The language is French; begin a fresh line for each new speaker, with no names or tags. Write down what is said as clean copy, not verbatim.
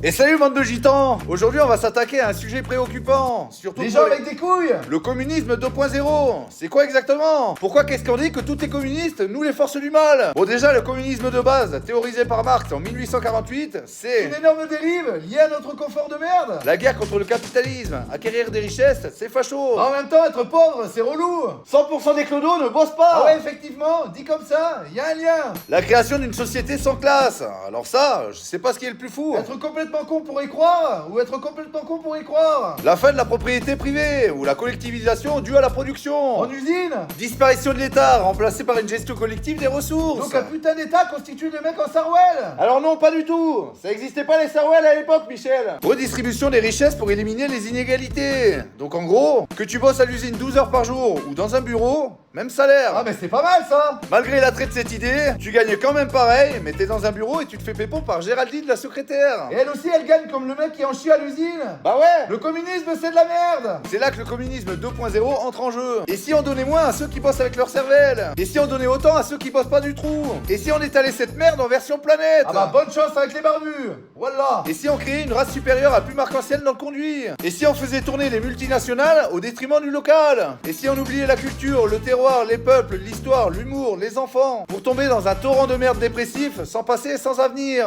Et salut bande de gitans. Aujourd'hui on va s'attaquer à un sujet préoccupant. Surtout
Les
pour
gens avec des couilles.
le communisme 2.0. C'est quoi exactement? Pourquoi qu'est-ce qu'on dit que tout est communiste, nous les forces du mal? Bon déjà le communisme de base, théorisé par Marx en 1848, c'est
Une énorme dérive liée à notre confort de merde.
la guerre contre le capitalisme. Acquérir des richesses, c'est facho.
En même temps, être pauvre, c'est relou.
100% des clodos ne bossent pas.
Ah ouais, effectivement, dit comme ça, y a un lien.
La création d'une société sans classe. Alors ça, je sais pas ce qui est le plus fou.
Être complètement con pour y croire, ou être complètement con pour y croire.
La fin de la propriété privée, ou la collectivisation due à la production.
En usine.
Disparition de l'État, remplacée par une gestion collective des ressources.
Donc un putain d'état constitue des mecs en Sarwell.
Alors non, pas du tout. Ça existait pas les Sarwell à l'époque, Michel. Redistribution des richesses pour éliminer les inégalités. Donc en gros, que tu bosses à l'usine 12 heures par jour ou dans un bureau, même salaire.
Ah mais c'est pas mal ça.
Malgré l'attrait de cette idée, tu gagnes quand même pareil, mais t'es dans un bureau et tu te fais pépon par Géraldine, la secrétaire.
Et elle aussi, elle gagne comme le mec qui en chie à l'usine.
Bah ouais.
Le communisme, c'est de la merde.
C'est là que le communisme 2.0 entre en jeu. Et si on donnait moins à ceux qui bossent avec leur cervelle? Et si on donnait autant à ceux qui bossent pas du tout? Et si on étalait cette merde en version planète?
Ah bah bonne chance avec les barbus. Voilà.
Et si on créait une race supérieure à plus marc-en-ciel dans le conduit? Et si on faisait tourner les multinationales au détriment du local? Et si on oubliait la culture, le terroir, les peuples, l'histoire, l'humour, les enfants, pour tomber dans un torrent de merde dépressif sans passé et sans avenir?